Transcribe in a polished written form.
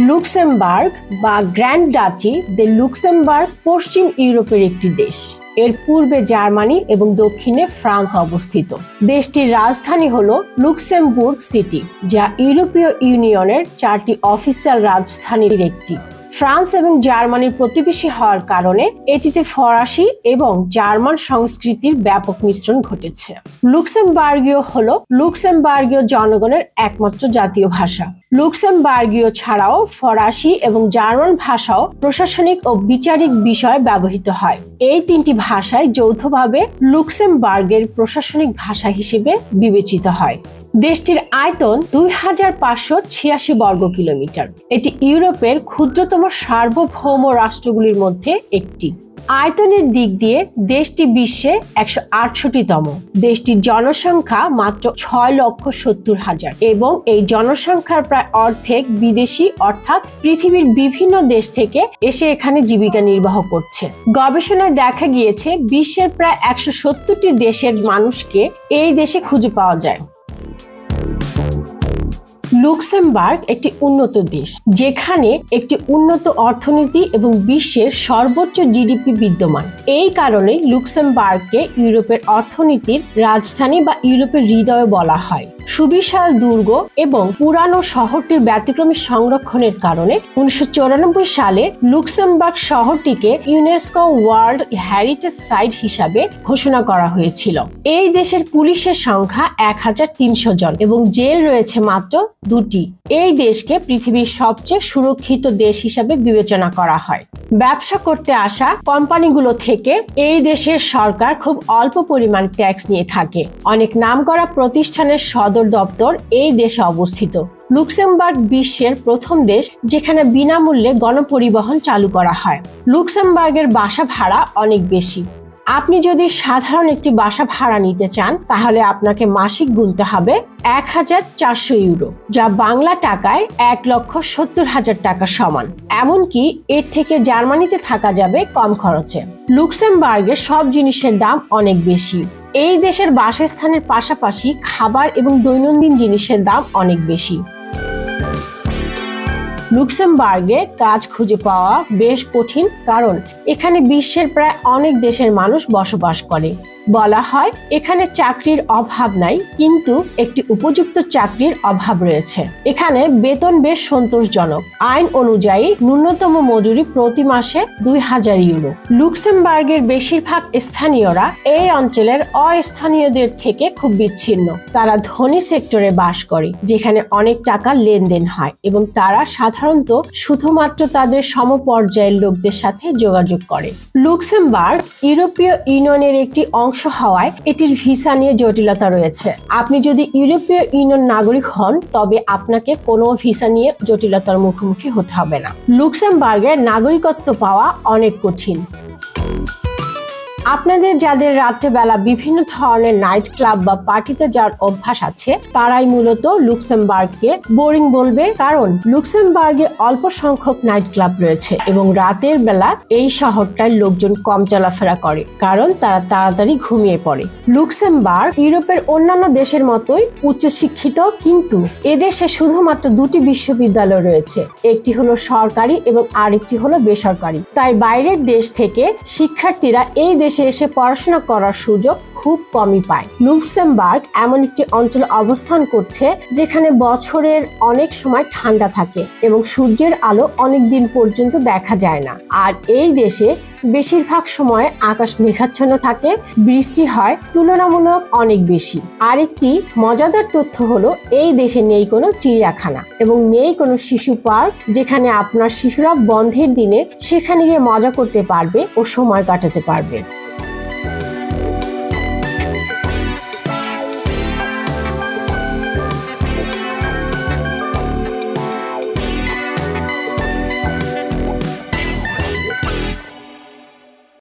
Luxembourg বা grand duchy the Luxembourg পশ্চিম ইউরোপের একটি দেশ। এর পূর্বে জার্মানি এবং দক্ষিণে ফ্রান্স অবস্থিত। দেশটির রাজধানী হলো লুক্সেমবুর্গ সিটি, যা ইউরোপীয় ইউনিয়নের 4টি অফিসিয়াল রাজধানীর একটি। ফ্রান্স এবং জার্মানির প্রতিবেশী হওয়ার কারণে এটিতে ফরাসি এবং জার্মান সংস্কৃতির ব্যাপক মিশ্রণ ঘটেছে। লুক্সেমবার্গীয় হলো লুক্সেমবার্গীয় জনগণের একমাত্র জাতীয় ভাষা। লুক্সেমবার্গীয় ছাড়াও ফরাসি এবং জার্মান ভাষাও প্রশাসনিক ও বিচারিক বিষয়ে ব্যবহৃত হয়। এই 3টি ভাষায় যৌথভাবে লুক্সেমবার্গের প্রশাসনিক ভাষা হিসেবে বিবেচিত হয়। দেশটির আয়তন 2586 বর্গ কিলোমিটার। এটি ইউরোপের ক্ষুদ্রতম সার্বভৌম রাষ্ট্রগুলির মধ্যে একটি। আয়তনের দিক দিয়ে দেশটি বিশ্বে 168তম। দেশটির জনসংখ্যা মাত্র 6,70,000 এবং এই জনসংখ্যার প্রায় অর্ধেক বিদেশি, অর্থাৎ পৃথিবীর বিভিন্ন দেশ থেকে এসে এখানে জীবিকা নির্বাহ করছে। গবেষণায় দেখা গিয়েছে বিশ্বের প্রায় 170টি দেশের মানুষকে এই দেশে খুঁজে পাওয়া যায়। লুক্সেমবার্গ একটি উন্নত দেশ, যেখানে একটি উন্নত অর্থনীতি এবং বিশ্বের সর্বোচ্চ জিডিপি বিদ্যমান। এই কারণে লুক্সেমবার্গকে ইউরোপের অর্থনীতির রাজধানী বা ইউরোপের হৃদয় বলা হয়। সুবিশাল দুর্গ এবং পুরানো শহরটির ব্যতিক্রমী সংরক্ষণের কারণে 1994 সালে লুক্সেমবার্গ শহরটিকে ইউনেস্কো ওয়ার্ল্ড হেরিটেজ সাইট হিসাবে ঘোষণা করা হয়েছিল। এই দেশের পুলিশের সংখ্যা 1300 জন এবং জেল রয়েছে মাত্র 2টি। এই দেশকে পৃথিবীর সবচেয়ে সুরক্ষিত দেশ হিসাবে বিবেচনা করা হয়। ব্যবসা করতে আসা কোম্পানিগুলো থেকে এই দেশের সরকার খুব অল্প পরিমাণ ট্যাক্স নিয়ে থাকে। অনেক নামকরা প্রতিষ্ঠানের সদর দপ্তর এই দেশে অবস্থিত। লুক্সেমবার্গ বিশ্বের প্রথম দেশ যেখানে বিনামূল্যে গণপরিবহন চালু করা হয়। লুক্সেমবার্গের বাসা ভাড়া অনেক বেশি। আপনি যদি সাধারণ একটি বাসা ভাড়া নিতে চান, তাহলে আপনাকে মাসিক গুনতে হবে 1400 ইউরো, যা বাংলা টাকায় 1,70,000 টাকা সমান। এমনকি এর থেকে জার্মানিতে থাকা যাবে কম খরচে। লুক্সেমবার্গের সব জিনিসের দাম অনেক বেশি। এই দেশের বাসস্থানের পাশাপাশি খাবার এবং দৈনন্দিন জিনিসের দাম অনেক বেশি। লুক্সেমবার্গে কাজ খুঁজে পাওয়া বেশ কঠিন, কারণ এখানে বিশ্বের প্রায় অনেক দেশের মানুষ বসবাস করে। বলা হয় এখানে চাকরির অভাব নাই, কিন্তু একটি উপযুক্ত চাকরির অভাব রয়েছে। এখানে বেতন বেশ সন্তোষজনক। আইন অনুযায়ী ন্যূনতম মজুরি প্রতি মাসে 2000 ইউরো। লুক্সেমবার্গের বেশিরভাগ স্থানীয়রা এই অঞ্চলের অস্থানীয়দের থেকে খুব বিচ্ছিন্ন। তারা ধনী সেক্টরে বাস করে, যেখানে অনেক টাকা লেনদেন হয় এবং তারা সাধারণত শুধুমাত্র তাদের সমপর্যায়ের লোকদের সাথে যোগাযোগ করে। লুক্সেমবার্গ ইউরোপীয় ইউনিয়নের একটি অংশ হওয়ায় এটির ভিসা নিয়ে জটিলতা রয়েছে। আপনি যদি ইউরোপীয় ইউনিয়ন নাগরিক হন, তবে আপনাকে কোনো ভিসা নিয়ে জটিলতার মুখোমুখি হতে হবে না। লুক্সেমবার্গের নাগরিকত্ব পাওয়া অনেক কঠিন। আপনাদের যাদের রাত্রেবেলা বিভিন্ন ধরনের নাইট ক্লাব বা পার্টিতে যাওয়ার অভ্যাস আছে, তারাই মূলত লুক্সেমবার্গকে বোরিং বলবে, কারণ লুক্সেমবার্গে অল্প সংখ্যক নাইট ক্লাব রয়েছে এবং রাতের বেলা এই শহরটায় লোকজন কম চলাফেরা করে, কারণ তারা তাড়াতাড়ি ঘুমিয়ে পড়ে। লুক্সেমবার্গ ইউরোপের অন্যান্য দেশের মতোই উচ্চশিক্ষিত, কিন্তু এদেশে শুধুমাত্র 2টি বিশ্ববিদ্যালয় রয়েছে। একটি হলো সরকারি এবং আরেকটি হলো বেসরকারি। তাই বাইরের দেশ থেকে শিক্ষার্থীরা এই দেশে এসে পড়াশোনা করার সুযোগ খুব কমই পায়। লুক্সেমবার্গ এমন একটি অঞ্চলে অবস্থান করছে যেখানে বছরের অনেক সময় ঠান্ডা থাকে এবং সূর্যের আলো অনেক দিন পর্যন্ত দেখা যায় না। আর এই দেশে বেশিরভাগ সময় আকাশ মেঘাচ্ছন্ন থাকে, বৃষ্টি হয় তুলনামূলক অনেক বেশি। আরেকটি মজাদার তথ্য হলো এই দেশে নেই কোনো চিড়িয়াখানা এবং নেই কোনো শিশু পার্ক, যেখানে আপনার শিশুরা বন্ধের দিনে সেখানে গিয়ে মজা করতে পারবে ও সময় কাটাতে পারবে।